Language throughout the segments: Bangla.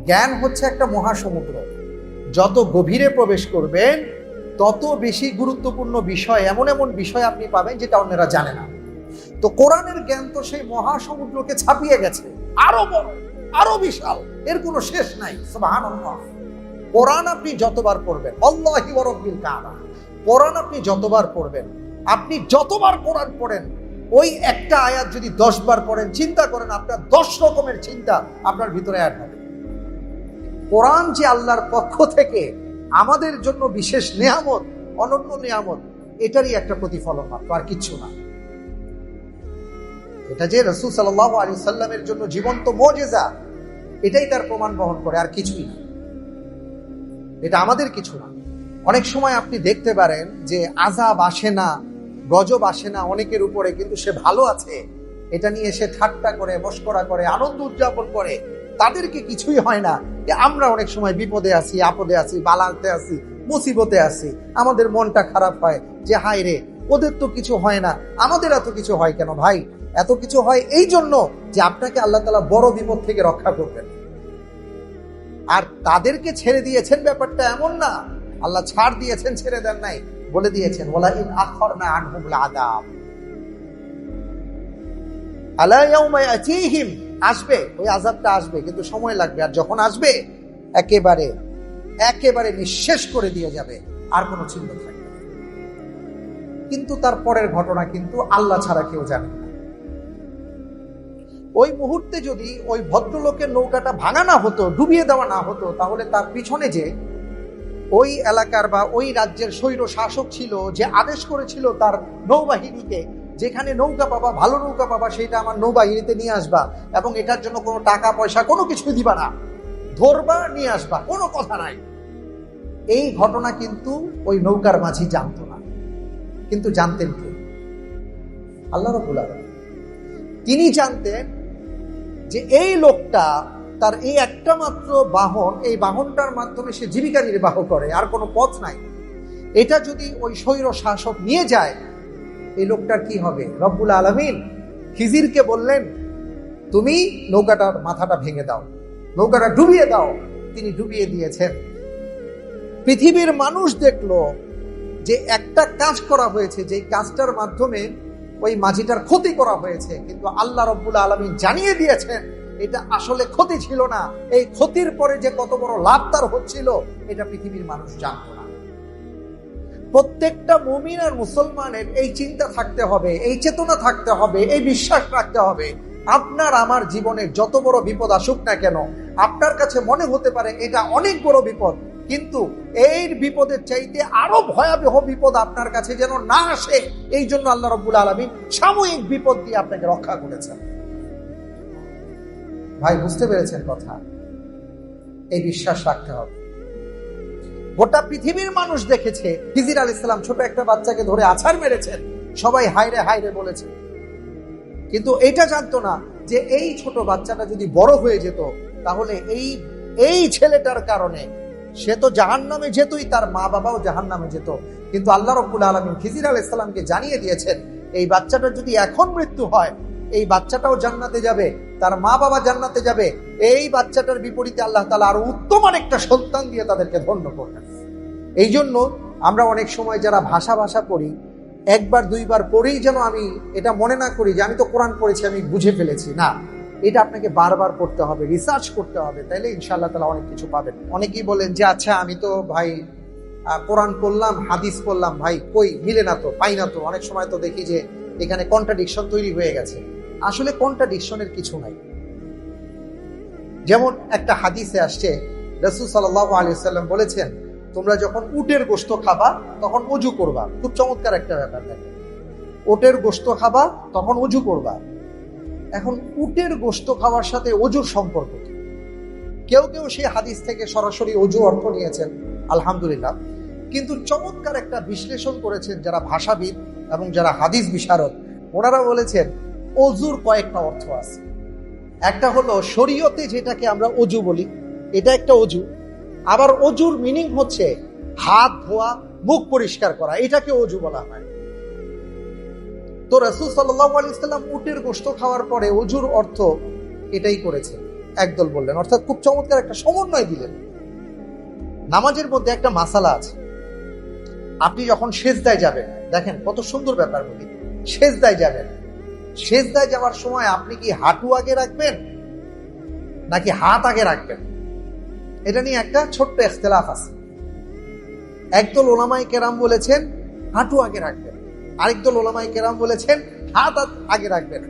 জ্ঞান হচ্ছে একটা মহাসমুদ্র, যত গভীরে প্রবেশ করবেন তত বেশি গুরুত্বপূর্ণ বিষয়, এমন এমন বিষয় আপনি পাবেন যেটা অন্যরা জানে না। তো কোরআনের জ্ঞান তো সেই মহাসমুদ্রকে ছাপিয়ে গেছে, আরো বড়, আরো বিশাল, এর কোনো শেষ নাই। সুবহানাল্লাহ। কোরআন আপনি যতবার পড়বেন, আল্লাহি ওয়া রাব্বিল কাবা, কোরআন আপনি যতবার পড়বেন, আপনি যতবার কোরআন পড়েন, ওই একটা আয়াত যদি 10 বার পড়েন, চিন্তা করেন আপনার 10 রকমের চিন্তা আপনার ভিতরে অ্যাড হবে। কোরআন যে আল্লাহর পক্ষ থেকে আমাদের জন্য বিশেষ নিয়ামত, অনন্য নিয়ামত, এটারই একটা প্রতিফলন মাত্র, আর কিচ্ছু না। এটা যে রাসূল সাল্লাল্লাহু আলাইহি সাল্লামের জন্য জীবন্ত মুজিজা, এটাই তার প্রমাণ বহন করে, আর কিছুই না। এটা আমাদের কিছু না। অনেক সময় আপনি দেখতে পারেন যে আযাব আসে না, গজব আসে না অনেকের উপরে, কিন্তু সে ভালো আছে, এটা নিয়ে সে ঠাট্টা করে, মশকরা করে, আনন্দ উদযাপন করে, তাদেরকে কিছুই হয় না। আমরা অনেক সময় বিপদে আছি, আপদে আছি, বালাতে আছি, মুসিবতে আছি, আমাদের মনটা খারাপ হয় যে হায় রে, ওদের তো কিছু হয় না, আমাদের এত কিছু হয় কেন? ভাই, এত কিছু হয় এই জন্য যে আপনাকে আল্লাহ তাআলা বড় বিপদ থেকে রক্ষা করবেন। আর তাদেরকে ছেড়ে দিয়েছেন ব্যাপারটা এমন না, আল্লাহ ছাড় দিয়েছেন, ছেড়ে দেন নাই, বলে দিয়েছেন ওয়ালা ইন আখরনা আনহুমুল আযাব আলা ইয়াউমা ইয়াতিহিম, আসবে, ওই আযাবটা আসবে, কিন্তু সময় লাগবে, আর যখন আসবে একেবারে একেবারে নিঃশেষ করে দিয়ে যাবে, আর কোনো চিহ্ন থাকবে না। কিন্তু তার পরের ঘটনা কিন্তু আল্লাহ ছাড়া কেউ জানে না। ওই মুহূর্তে যদি ওই ভদ্রলোকের নৌকাটা ভাঙা না হতো, ডুবিয়ে দেওয়া না হতো, তাহলে তার পিছনে যে ওই এলাকার বা ওই রাজ্যের স্বৈর শাসক ছিল, যে আদেশ করেছিল তার নৌবাহিনীকে, যেখানে নৌকা পাবা, ভালো নৌকা পাবা, সেটা আমার নৌবাহিনীতে নিয়ে আসবা, এবং এটার জন্য কোনো টাকা পয়সা কোনো কিছু দিবা না, ধরবা নিয়ে আসবা, কোনো কথা নাই। এই ঘটনা কিন্তু ওই নৌকার মাঝি জানতো না, কিন্তু জানতেন কে? আল্লাহ রাব্বুল আলামিন। তিনি জানতেন যে এই লোকটা, তার এই একটা মাত্র বাহন, এই বাহনটার মাধ্যমে সে জীবিকা নির্বাহ করে, আর কোনো পথ নাই। এটা যদি ওই স্বৈর শাসক নিয়ে যায়, এই লোকটার কি হবে? রব্বুল আলামিন খিজিরকে বললেন, তুমি নৌকাটার মাথাটা ভেঙে দাও, নৌকাটা ডুবিয়ে দাও। তিনি ডুবিয়ে দিয়েছেন। পৃথিবীর মানুষ দেখলো যে একটা কাজ করা হয়েছে, যে কাজটার মাধ্যমে ওই মাঝিটার ক্ষতি করা হয়েছে, কিন্তু আল্লাহ রব্বুল আলামিন জানিয়ে দিয়েছেন এটা আসলে ক্ষতি ছিল না। এই ক্ষতির পরে যে কত বড় লাভ তার হচ্ছিল, এটা পৃথিবীর মানুষ জানতো না। প্রত্যেকটা মুমিন আর মুসলমানের এই চিন্তা থাকতে হবে, এই চেতনা থাকতে হবে, এই বিশ্বাস রাখতে হবে, আপনার আমার জীবনে যত বড় বিপদ আসুক না কেন, আপনার কাছে মনে হতে পারে এটা অনেক বড় বিপদ, কিন্তু এই বিপদের চাইতে আরো ভয়াবহ বিপদ আপনার কাছে যেন না আসে, এই জন্য আল্লাহ রাব্বুল আলামিন সাময়িক বিপদ দিয়ে আপনাকে রক্ষা করেছেন। ভাই, বুঝতে পেরেছেন কথা? এই বিশ্বাস রাখতে হবে। গোটা পৃথিবীর মানুষ দেখেছে খিজির আলাইহিস সালাম ছোট একটা বাচ্চাকে ধরে আছাড় মেরেছেন, সবাই হায়রে হায়রে বলেছে, কিন্তু এটা জানতো না যে এই ছোট বাচ্চাটা যদি বড় হয়ে যেত, তাহলে এই ছেলেটার কারণে সে তো জাহান্নামে যেতই, তার মা বাবাও জাহান্নামে যেত। কিন্তু আল্লাহ রাব্বুল আলামিন খিজির আলাইহিস সালামকে জানিয়ে দিয়েছেন, এই বাচ্চাটা যদি এখন মৃত্যু হয়, এই বাচ্চাটাও জান্নাতে যাবে, তার মা বাবা জান্নাতে যাবে। এই বাচ্চাটার বিপরীতে আল্লাহ তাআলা আরো উত্তম আরেকটা সন্তান দিয়ে তাদেরকে ধন্য করবেন। এই জন্য আমরা অনেক সময় যারা ভাষা পড়ি, একবার দুইবার পড়েই যেন আমি এটা মনে না করি যে আমি তো কোরআন পড়েছি, আমি বুঝে ফেলেছি। না, এটা আপনাকে বারবার পড়তে হবে, রিসার্চ করতে হবে, তাইলে ইনশাআল্লাহ তাআলা অনেক কিছু পাবেন। অনেকেই বলেন যে আচ্ছা আমি তো ভাই কোরআন পড়লাম, হাদিস পড়লাম, ভাই কই মিলে না তো, পাই না তো। অনেক সময় তো দেখি যে এখানে কন্ট্রাডিকশন তৈরি হয়ে গেছে। আসলে কন্ট্রাডিকশনের কিছু নাই। যেমন একটা হাদিসে আসছে, রাসূল সাল্লাল্লাহু আলাইহি ওয়াসাল্লাম বলেছেন, তোমরা যখন উটের গোশত খাবা তখন ওযু করবা। খুব চমৎকার একটা ব্যাপার দেখো, উটের গোশত খাবা তখন ওযু করবা। এখন উটের গোশত খাওয়ার সাথে ওযুর সম্পর্ক কি? কেউ কেউ সেই হাদিস থেকে সরাসরি ওযু অর্থ নিয়েছেন, আলহামদুলিল্লাহ, কিন্তু চমৎকার একটা বিশ্লেষণ করেছেন যারা ভাষাবিদ এবং যারা হাদিস বিশারদ, ওনারা বলেছেন ওযুর কয়েকটা অর্থ আছে। একটা হলো শরীয়তে যেটাকে আমরা ওযু বলি, এটা একটা ওযু। আবার ওযুর মিনিং হচ্ছে হাত ধোয়া, মুখ পরিষ্কার করা, এটাকে ওযু বলা হয়। তো রাসূল সাল্লাল্লাহু আলাইহি ওয়াসাল্লাম উটের গোশত খাওয়ার পরে ওযুর অর্থ এটাই করেছেন। একদল বললেন, অর্থাৎ খুব চমৎকার একটা সমন্বয় দিলেন। নামাজের মধ্যে একটা মাসালা আছে, আপনি যখন সেজদায় যাবেন, দেখেন কত সুন্দর ব্যাপার বলি, সেজদায় যাবেন, সেজদায় যাওয়ার সময় আপনি কি হাঁটু আগে রাখবেন নাকি হাত আগে রাখবেন? এটা নিয়ে একটা ছোট্ট ইখতিলাফ আছে। একদল ওলামায়ে কেরাম বলেছেন হাঁটু আগে রাখবেন, আরেকদল ওলামায়ে কেরাম বলেছেন হাত আগে রাখবেন।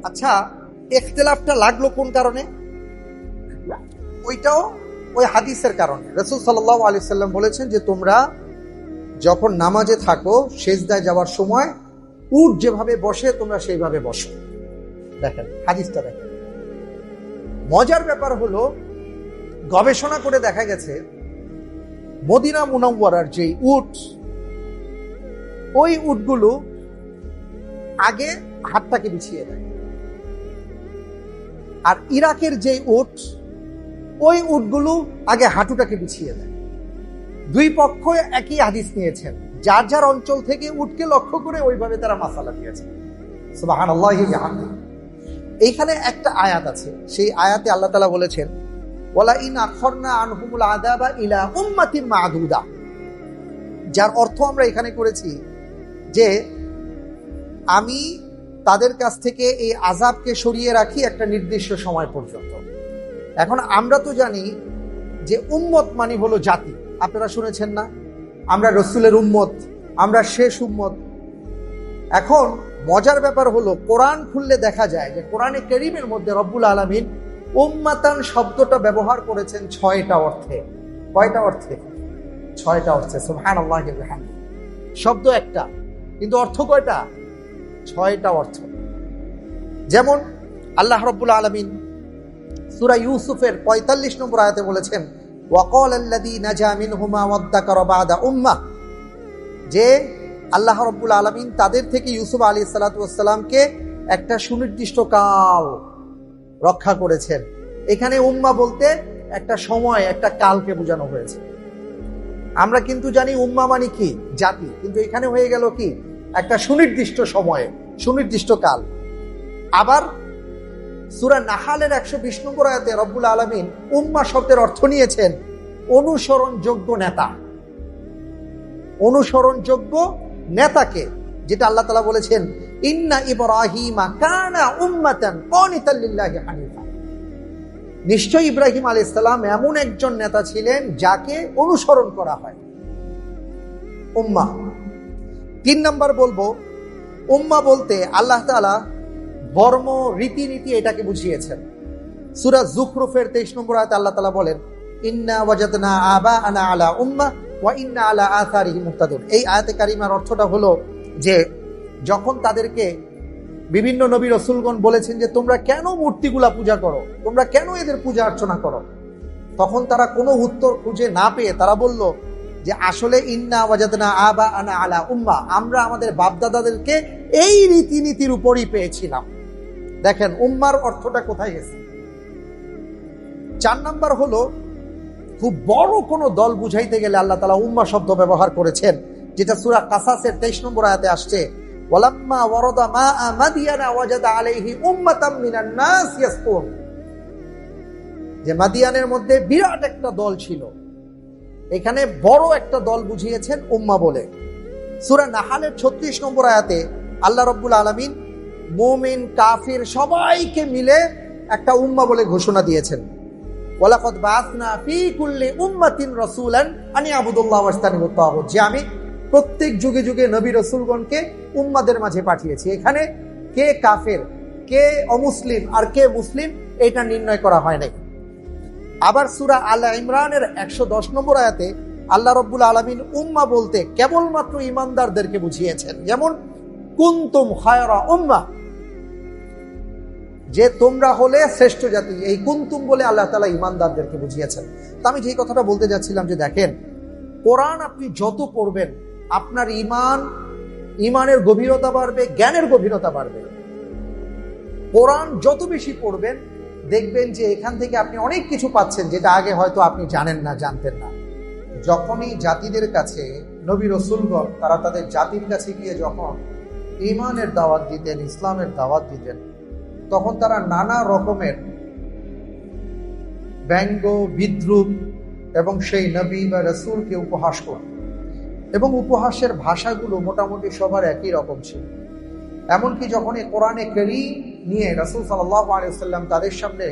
আচ্ছা, ইখতিলাফটা লাগলো কোন কারণে? ওইটাও ওই হাদিসের কারণে। রাসূল সাল্লাল্লাহু আলাইহি সাল্লাম বলেছেন যে তোমরা যখন নামাজে থাকো, সেজদায় যাওয়ার সময় উট যেভাবে বসে তোমরা সেইভাবে বসো। দেখেন হাদিসটা দেখেন। মজার ব্যাপার হলো, গবেষণা করে দেখা গেছে মদিনা মুনাওয়ারার যে উট, ওই উটগুলো আগে হাতটাকে বিছিয়ে দেয়, আর ইরাকের যে উট, ওই উটগুলো আগে হাঁটুটাকে বিছিয়ে দেয়। দুই পক্ষ একই হাদিস নিয়েছেন, যার যার অঞ্চল থেকে উটকে লক্ষ্য করে ওইভাবে তারা মাসালা দিয়েছেন। সুবহানাল্লাহি ওয়া বিহামদিহি। এইখানে একটা আয়াত আছে, সেই আয়াতে আল্লাহ তাআলা বলেছেন ওয়ালা ইন আখরনা আনহুমুল আযাবা ইলা উম্মাতিন মা'দুদা, যার অর্থ আমরা এখানে করেছি যে আমি তাদের কাছ থেকে এই আযাবকে সরিয়ে রাখি একটা নির্দিষ্ট সময় পর্যন্ত। এখন আমরা তো জানি যে উম্মত মানে হলো জাতি, আপনারা শুনেছেন না, আমরা রসুলের উম্মত, আমরা শেষ উম্মত। এখন মজার ব্যাপার হলো, কোরআন খুললে দেখা যায় যে কোরআনে কারীমের মধ্যে রব্বুল আলামিন উম্মাতান শব্দটা ব্যবহার করেছেন 6টা অর্থে। কয়টা অর্থে? 6টা অর্থে। সুবহানাল্লাহি ওয়া বিহামদিহি। শব্দ একটা, কিন্তু অর্থ কয়টা? 6টা অর্থ। যেমন আল্লাহ রাব্বুল আলামিন সূরা ইউসুফের 45 নম্বর আয়াতে বলেছেন ওয়াকাল আল্লাযী নাজা মিনহুমা ওয়াদ্দাকারা বা'দা উম্মাহ, যে আল্লাহ রাব্বুল আলামিন তাদের থেকে ইউসুফ আলাইহিস সালাতু ওয়াস সালামকে একটা সুনির্দিষ্ট কাল রক্ষা করেছেন। এখানে উম্মাহ বলতে একটা সময়, একটা কালকে বোঝানো হয়েছে। আমরা কিন্তু জানি উম্মাহ মানে কি? জাতি, কিন্তু এখানে হয়ে গেল কি? একটা সুনির্দিষ্ট সময়ে, সুনির্দিষ্ট কাল। আবার সূরা নাহালের 120 নম্বর আয়াতে রব্বুল আলামিন উম্মাহ শব্দের অর্থ নিয়েছেন অনুসরণযোগ্য নেতা। অনুসরণযোগ্য নেতাকে, যেটা আল্লাহ তাআলা বলেছেন ইন্না ইব্রাহিমা কানা উম্মাতান কানিতাল লিল্লাহি হানিফা, নিশ্চয়ই ইব্রাহিম আলাইহিস সালাম এমন একজন নেতা ছিলেন যাকে অনুসরণ করা হয়। উম্মাহ। 3 নাম্বার বলবো, উম্মাহ বলতে আল্লাহ তাআলা ধর্ম, রীতিনীতি এটাকে বুঝিয়েছেন। সূরা যুখরুফের 23 নম্বর আয়াতে আল্লাহ তাআলা বলেন ইন্না ওয়াজাদনা আবাআনা আলা উম্মাহ ওয়া ইন্না আলা আথারিহিম মুহতাদুন। এই আয়াতে কারিমার অর্থটা হলো যে যখন তাদেরকে বিভিন্ন নবী রাসূলগণ বলেছেন যে তোমরা কেন মূর্তিগুলা পূজা করো, তোমরা কেন এদের পূজা অর্চনা করো, তখন তারা কোনো উত্তর খুঁজে না পেয়ে তারা বলল যে আসলে ইন্না ওয়াজাদনা আবাআনা আলা উম্মাহ, আমরা আমাদের বাপদাদাদেরকে এই রীতিনীতির উপরই পেয়েছিলাম। দেখেন উম্মার অর্থটা কোথায় গেছে। 4 নাম্বার হলো, খুব বড় কোন দল বুঝাইতে গেলে আল্লাহ তাআলা উম্মাহ শব্দ ব্যবহার করেছেন, যেটা সূরা কাসাসের 23 নম্বর আয়াতে আসছে ওয়ালাম্মা ওয়ারাদা মাআ মাদিয়ানা ওয়াজাদা আলাইহি উম্মাতাম মিনান নাস ইয়াসকুন, যে মাদিয়ানের মধ্যে বিরাট একটা দল ছিল। এখানে বড় একটা দল বুঝিয়েছেন উম্মাহ বলে। সূরা নাহালের 36 নম্বর আয়াতে আল্লাহ রাব্বুল আলামিন মুমিন কাফির সবাইকে মিলে একটা উম্মাহ বলে ঘোষণা দিয়েছেন ওয়ালাকাদ বাআসনা ফী কুল্লি উম্মাতিন রাসূলান আন ইয়াবুদুল্লাহ ওয়াজতানিবুত তাগুত, যে আমি প্রত্যেক যুগে যুগে নবী রাসূলগণকে উম্মাদের মাঝে পাঠিয়েছি। এখানে কে কাফের, কে অমুসলিম আর কে মুসলিম এটা নির্ণয় করা হয় নাই। আবার সূরা আল ইমরানের 110 নম্বর আয়াতে আল্লাহ রাব্বুল আলামিন উম্মাহ বলতে কেবলমাত্র ঈমানদারদেরকে বুঝিয়েছেন, যেমন কুনতুম খায়রা উম্মাহ, যে তোমরা হলে শ্রেষ্ঠ জাতি। এই কুনতুম বলে আল্লাহ তাআলা ঈমানদারদেরকে বুঝিয়েছেন। তো আমি যেই কথাটা বলতে যাচ্ছিলাম যে দেখেন, কোরআন আপনি যত পড়বেন আপনার ঈমানের গভীরতা বাড়বে, জ্ঞানের গভীরতা বাড়বে। কোরআন যত বেশি পড়বেন দেখবেন যে এখান থেকে আপনি অনেক কিছু পাচ্ছেন যেটা আগে হয়তো আপনি জানেন না, জানতেন না। যখনই জাতিদের কাছে নবী রাসূলগণ তারা তাদের জাতির কাছে গিয়ে যখন ঈমানের দাওয়াত দিতেন, ইসলামের দাওয়াত দিতেন, তখন তারা নানা রকমের ব্যঙ্গ, বিদ্রুপ এবং সেই নবী বা রাসূলকে উপহাস করত। এবং উপহাসের ভাষাগুলো মোটামুটি সবার একই রকম ছিল। এমনকি যখন এই কোরআনে কারীম নিয়ে রাসূল সাল্লাল্লাহু আলাইহি ওয়াসাল্লাম তাদের সামনে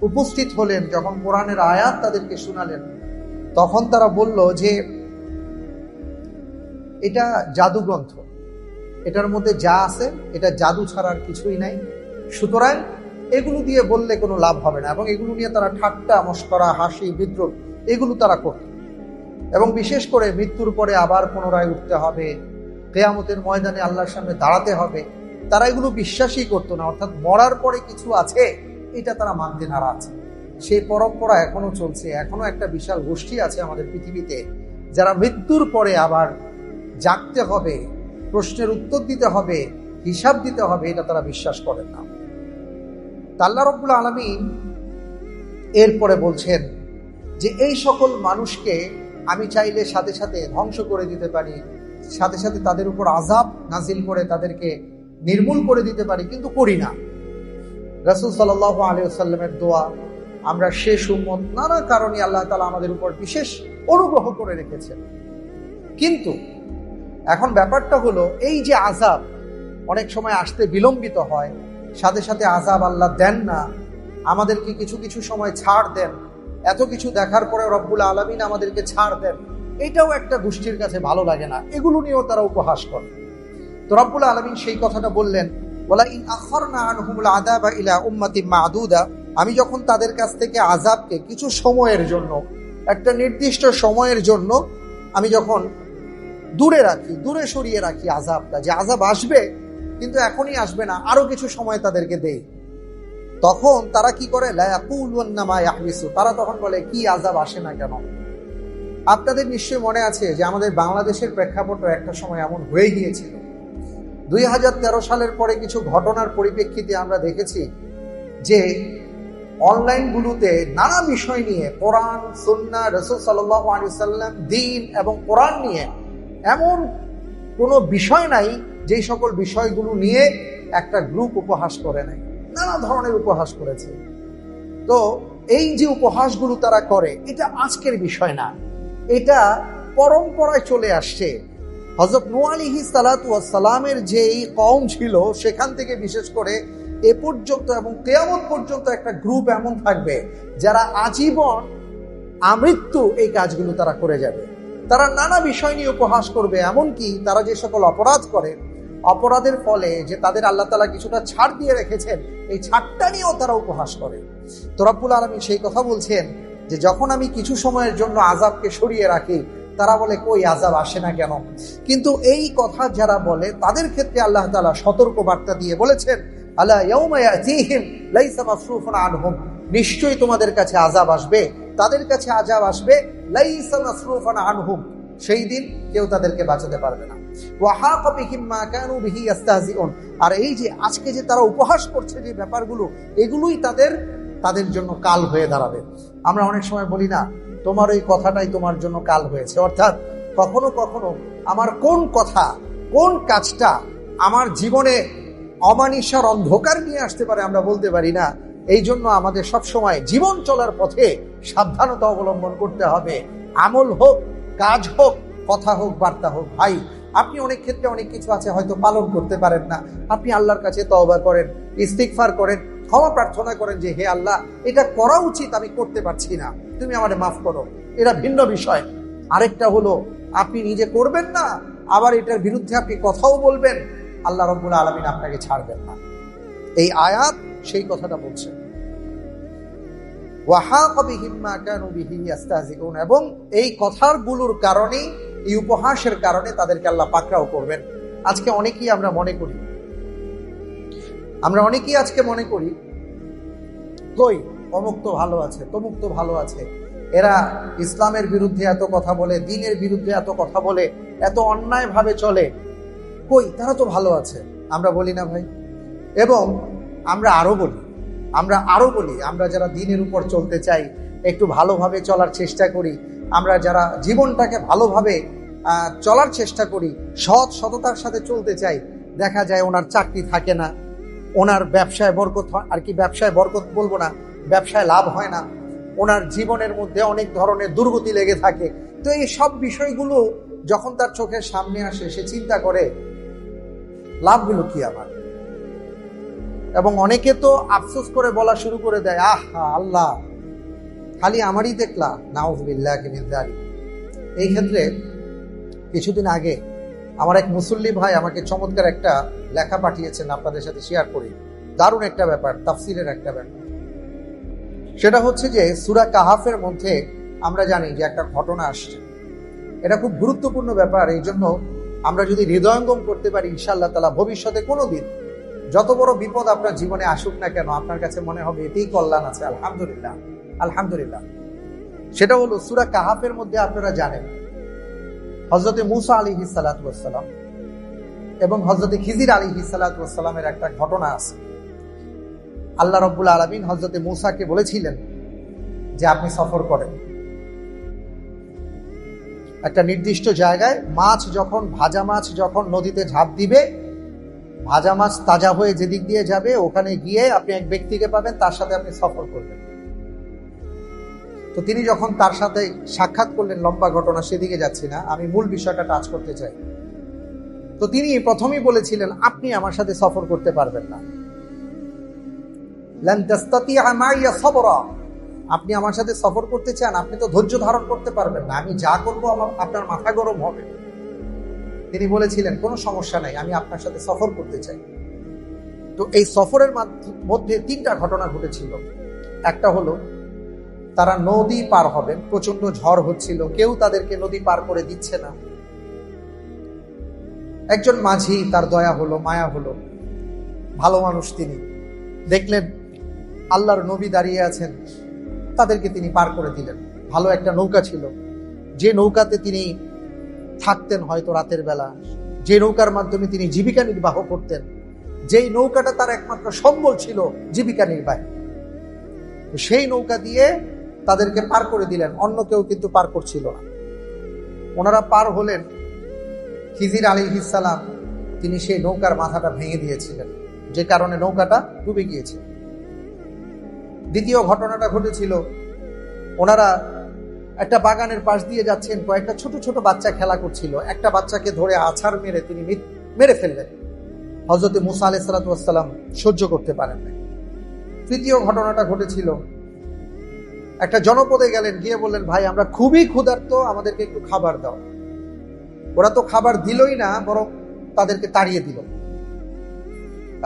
উপস্থিত হলেন, যখন কোরআনের আয়াত তাদেরকে শোনালেন, তখন তারা বলল যে এটা জাদু গ্রন্থ, এটার মধ্যে যা আছে এটা জাদু ছাড়ার কিছুই নাই, সুতরাং এগুলো দিয়ে বললে কোনো লাভ হবে না। এবং এগুলো নিয়ে তারা ঠাট্টা, মশকরা, হাসি, বিদ্রুপ এগুলো তারা করত। এবং বিশেষ করে মৃত্যুর পরে আবার পুনরায় উঠতে হবে, কিয়ামতের ময়দানে আল্লাহর সামনে দাঁড়াতে হবে, তারা এগুলো বিশ্বাসই করতো না। অর্থাৎ মরার পরে কিছু আছে এটা তারা মানতে নারাজ। সেই পরম্পরা এখনো চলছে। এখনো একটা বিশাল গোষ্ঠী আছে আমাদের পৃথিবীতে যারা মৃত্যুর পরে আবার জাগতে হবে, প্রশ্নের উত্তর দিতে হবে, হিসাব দিতে হবে, এটা তারা বিশ্বাস করেন না। আল্লাহ রাব্বুল আলামিন এরপরে বলছেন যে এই সকল মানুষকে আমি চাইলে সাথে সাথে ধ্বংস করে দিতে পারি, সাথে সাথে তাদের উপর আযাব নাজিল করে তাদেরকে নির্মূল করে দিতে পারি, কিন্তু করি না। রাসূল সাল্লাল্লাহু আলাইহি ওয়াসাল্লামের দোয়া, আমরা শেষ উম্মত, নানা কারণে আল্লাহ তাআলা আমাদের উপর বিশেষ অনুগ্রহ করে রেখেছেন। কিন্তু এখন ব্যাপারটা হলো, এই যে আযাব অনেক সময় আসতে বিলম্বিত হয়, সাথে সাথে আযাব আল্লাহ দেন না, আমাদেরকে কিছু কিছু সময় ছাড় দেন, এত কিছু দেখার পরে রব্বুল আলামিন আমাদেরকে ছাড় দেন, এটাও একটা গোষ্ঠীর কাছে ভালো লাগে না। এগুলো নিয়েও তারা উপহাস করে। তো রব্বুল আলামিন সেই কথাটা বললেন, ওয়ালা ইন আখারনা আনহুমুল আযাবা ইলা উম্মাতিন মা'দুদা, আমি যখন তাদের কাছ থেকে আযাবকে কিছু সময়ের জন্য, একটা নির্দিষ্ট সময়ের জন্য আমি যখন দূরে রাখি, দূরে সরিয়ে রাখি আযাবটা, যে আযাব আসবে কিন্তু এখনই আসবে না, আরো কিছু সময় তাদেরকে দেই, তখন তারা কি করে, লা ইয়াকুলুন্না মা ইয়াহবিসু, তারা তখন বলে কি আযাব আসে না কেন? আপনাদের নিশ্চয়ই মনে আছে যে আমাদের বাংলাদেশের প্রেক্ষাপটে একটা সময় এমন হয়ে গিয়েছিল। 2013 সালের পরে কিছু ঘটনার পরিপ্রেক্ষিতে আমরা দেখেছি যে অনলাইনগুলোতে নানা বিষয় নিয়ে, কোরআন, সুন্নাহ, রাসূল সাল্লাল্লাহু আলাইহি ওয়াসাল্লাম, দ্বীন এবং কোরআন নিয়ে এমন কোনো বিষয় নাই যেই সকল বিষয়গুলো নিয়ে একটা গ্রুপ উপহাস করে নাই। নানা ধরনের উপহাস করেছে। তো এই যে উপহাসগুলো তারা করে, এটা আজকের বিষয় না, এটা পরম্পরায় চলে আসছে। হযরত নূহ আলাইহিস সালাতু ওয়াস সালামের যে এই কওম ছিল, সেখান থেকে বিশেষ করে এ পর্যন্ত এবং কিয়ামত পর্যন্ত একটা গ্রুপ এমন থাকবে যারা আজীবন আমৃত্যু এই কাজগুলো তারা করে যাবে। তারা নানা বিষয় নিয়ে উপহাস করবে, এমনকি তারা যে সকল অপরাধ করে, অপরাধের ফলে যে তাদের আল্লাহ তাআলা কিছুটা ছাড় দিয়ে রেখেছেন, এই ছাড়টা নিয়েও তারা উপহাস করে। তো রব্বুল আলামিন সেই কথা বলছেন যে যখন আমি কিছু সময়ের জন্য আযাবকে সরিয়ে রাখি, তারা বলে কই আযাব আসে না কেন? কিন্তু এই কথা যারা বলে তাদের ক্ষেত্রে আল্লাহ তাআলা সতর্ক বার্তা দিয়ে বলেছেন, আলা ইয়াউমা ইয়াতিহিম লাইসা মাসরুফুন আনহুম, নিশ্চয়ই তোমাদের কাছে আযাব আসবে, তাদের কাছে আযাব আসবে, লাইসা মাসরুফুন আনহুম, সেই দিন কেউ তাদেরকে বাঁচাতে পারবে না। ওয়া হাকা বিহিম মা কানু বিহি ইস্তাহজিউন, আর এই যে আজকে যে তারা উপহাস করছে যে ব্যাপারগুলো, এগুলোই তাদের জন্য কাল হয়ে দাঁড়াবে। আমরা অনেক সময় বলি না, তোমার ওই কথাটাই তোমার জন্য কাল হয়েছে। অর্থাৎ কখনো কখনো আমার কোন কথা, কোন কাজটা আমার জীবনে অমানিসার অন্ধকার নিয়ে আসতে পারে আমরা বলতে পারি না। এই জন্য আমাদের সবসময় জীবন চলার পথে সাবধানতা অবলম্বন করতে হবে। আমল হোক, কাজ হোক, কথা হোক, বার্তা হোক। ভাই, আপনি অনেক ক্ষেত্রে অনেক কিছু আছে হয়তো পালন করতে পারেন না, আপনি আল্লাহর কাছে তওবা করেন, ইস্তিগফার করেন, ক্ষমা প্রার্থনা করেন যে হে আল্লাহ, এটা করা উচিত, আমি করতে পারছি না, তুমি আমারে মাফ করো। এটা ভিন্ন বিষয়। আরেকটা হলো আপনি নিজে করবেন না, আবার এটার বিরুদ্ধে আপনি কথাও বলবেন, আল্লাহ রাব্বুল আলামিন আপনাকে ছাড়বেন না। এই আয়াত সেই কথাটা বলছে। ওয়াহাকা বিহিম মা কানু বিহি ইস্তাহজিউন, এবং এই কথাগুলোর কারণে, এই উপহাসের কারণে তাদেরকে আল্লাহ পাকড়াও করবেন। আজকে অনেকেই আমরা মনে করি কই অমুক তো ভালো আছে, তমুক তো ভালো আছে, এরা ইসলামের বিরুদ্ধে এত কথা বলে, দ্বীনের বিরুদ্ধে এত কথা বলে, এত অন্যায় ভাবে চলে, কই তারা তো ভালো আছে। আমরা বলি না ভাই? এবং আমরা আরো বলি, আমরা যারা দ্বীনের উপর চলতে চাই, একটু ভালোভাবে চলার চেষ্টা করি, আমরা যারা জীবনটাকে ভালোভাবে চলার চেষ্টা করি, সততার সাথে চলতে চাই, দেখা যায় ওনার চাকরি থাকে না, ওনার ব্যবসায় বরকত হয়, আর কি ব্যবসায় বরকত বলবো না, ব্যবসায় লাভ হয় না, ওনার জীবনের মধ্যে অনেক ধরনের দুর্গতি লেগে থাকে। তো এই সব বিষয়গুলো যখন তার চোখের সামনে আসে, সে চিন্তা করে লাভগুলো কি আমার। এবং অনেকে তো আফসোস করে বলা শুরু করে দেয়, আহা আল্লাহ, খালি আমারই দেখলা, নাউযুবিল্লাহি মিন যালিক। এই ক্ষেত্রে কিছুদিন আগে আমার এক মুসল্লি ভাই আমাকে চমৎকার একটা লেখা পাঠিয়েছেন, আপনাদের সাথে শেয়ার করি। দারুণ একটা ব্যাপার, তাফসিরের একটা ব্যাপার। সেটা হচ্ছে যে সূরা কাহাফের মধ্যে আমরা জানি যে একটা ঘটনা আসছে, এটা খুব গুরুত্বপূর্ণ ব্যাপার। এই জন্য আমরা যদি হৃদয়ঙ্গম করতে পারি, ইনশাআল্লাহ তাআলা ভবিষ্যতে কোনোদিন যত বড় বিপদ আপনার জীবনে আসুক না কেন, আপনার কাছে মনে হবে এতেই কল্যাণ আছে। আলহামদুলিল্লাহ, আলহামদুলিল্লাহ। সেটা হলো সূরা কাহাফের মধ্যে আপনারা জানেন হযরতে মূসা আলাইহিস সালাতু ওয়াস সালাম এবং হযরতে খিজির আলাইহিস সালাতু ওয়াস সালামের একটা ঘটনা আছে। আল্লাহ রাব্বুল আলামিন হযরতে মূসাকে বলেছিলেন যে আপনি সফর করেন একটা নির্দিষ্ট জায়গায়। মাছ যখন, ভাজা মাছ যখন নদীতে ঝাঁপ দিবে, ভাজা মাছ তাজা হয়ে যেদিক দিয়ে যাবে, ওখানে গিয়ে আপনি এক ব্যক্তিকে পাবেন, তার সাথে আপনি সফর করবেন। তো তিনি যখন তার সাথে সাক্ষাৎ করলেন, লম্বা ঘটনা, সেদিকে যাচ্ছি না, আমি মূল বিষয়টা টাচ করতে চাই। তো তিনি প্রথমেই বলেছিলেন, আপনি আমার সাথে সফর করতে পারবেন না, লান তাস্তাতিআ মাইয়া সাবরা। আপনি আমার সাথে সফর করতে চান, আপনি তো ধৈর্য ধারণ করতে পারবেন না, আমি যা করবো আপনার মাথা গরম হবে। তিনি বলেছিলেন কোনো সমস্যা নাই, আমি আপনার সাথে সফর করতে চাই। তো এই সফরের মধ্যে তিনটা ঘটনা ঘটেছিল। একটা হলো তারা নদী পার হবেন, প্রচন্ড ঝড় হচ্ছিল, কেউ তাদেরকে নদী পার করে দিচ্ছে না। একজন মাঝি, তার দয়া হলো, মায়া হলো, ভালো মানুষ, তিনি দেখলেন আল্লাহর নবী দাঁড়িয়ে আছেন, তাদেরকে তিনি পার করে দিলেন। ভালো একটা নৌকা ছিল, যে নৌকাতে তিনি থাকতেন হয়তো রাতের বেলা, যে নৌকার মাধ্যমে তিনি জীবিকা নির্বাহ করতেন, যেই নৌকাটা তার একমাত্র সম্বল ছিল জীবিকা নির্বাহে, সেই নৌকা দিয়ে তাদেরকে পার করে দিলেন। অন্য কেউ কিন্তু পার করছিল না। ওনারা পার হলেন। খিজির আলাইহিস সালাম তিনি সেই নৌকার মাথাটা ভেঙে দিয়েছিলেন, যে কারণে নৌকাটা ডুবে গিয়েছে। দ্বিতীয় ঘটনাটা ঘটেছিল, ওনারা একটা বাগানের পাশ দিয়ে যাচ্ছেন, কয়েকটা ছোট ছোট বাচ্চা খেলা করছিল, একটা বাচ্চাকে ধরে আছাড় মেরে তিনি মেরে ফেললেন। হযরতে মূসা আলাইহিস সালাতু ওয়াস সালাম সহ্য করতে পারেন না। তৃতীয় ঘটনাটা ঘটেছিল, একটা জনপদে গেলেন, গিয়ে বললেন, ভাই আমরা খুবই ক্ষুধার্ত, আমাদেরকে একটু খাবার দাও। ওরা তো খাবার দিলই না, বরং তাদেরকে তাড়িয়ে দিল।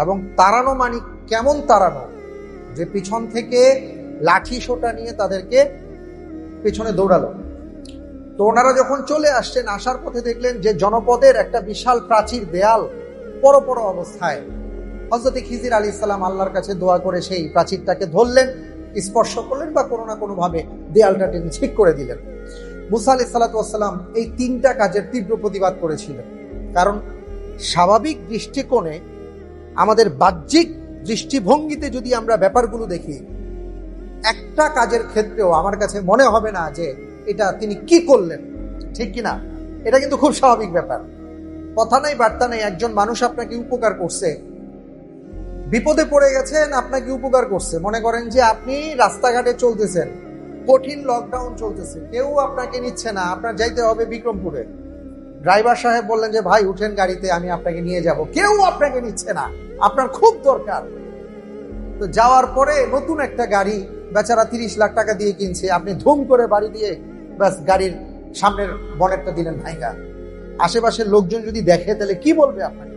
এবং তাড়ানো মানে কেমন তাড়ানো, যে পিছন থেকে লাঠি সোটা নিয়ে তাদেরকে পিছনে দৌড়ালো। তো ওনারা যখন চলে আসছেন, আসার পথে দেখলেন যে জনপদের একটা বিশাল প্রাচীর দেয়াল পড়ো পড়ো অবস্থায়। হযরতে খিজির আলাইহিস সালাম আল্লাহর কাছে দোয়া করে সেই প্রাচীরটাকে ধরলেন, স্পর্শ করলেন, বা কোনো না কোনো ভাবে দেয়ালটা তিনি ঠিক করে দিলেন। মূসা আলাইহিস সালাতু ওয়াস সালাম এই তিনটা কাজের তীব্র প্রতিবাদ করেছিলেন। কারণ স্বাভাবিক দৃষ্টিকোণে, আমাদের বাহ্যিক দৃষ্টিভঙ্গিতে যদি আমরা ব্যাপারগুলো দেখি, একটা কাজের ক্ষেত্রেও আমার কাছে মনে হবে না যে এটা তিনি কি করলেন, ঠিক কিনা? এটা কিন্তু খুব স্বাভাবিক ব্যাপার। কথা নাই বার্তা নেই, একজন মানুষ আপনাকে উপকার করছে, বিপদে পড়ে গেছেন, আপনাকে উপকার করছে। মনে করেন যে আপনি রাস্তাঘাটে চলতেছেন, কঠিন লকডাউন চলতেছে, কেউ আপনাকে নিচ্ছে না, আপনার যাইতে হবে বিক্রমপুরে। ড্রাইভার সাহেব বললেন যে ভাই উঠেন গাড়িতে, আমি আপনাকে নিয়ে যাব, কেউ আপনাকে নিচ্ছে না, আপনার খুব দরকার। তো যাওয়ার পরে নতুন একটা গাড়ি বেচারা 30 লাখ টাকা দিয়ে কিনছে, আপনি ধুম করে বাড়ি দিয়ে ব্যাস গাড়ির সামনের বনেটটা দিলেন ভাইঙ্গা। আশেপাশের লোকজন যদি দেখে তাহলে কি বলবে আপনাকে?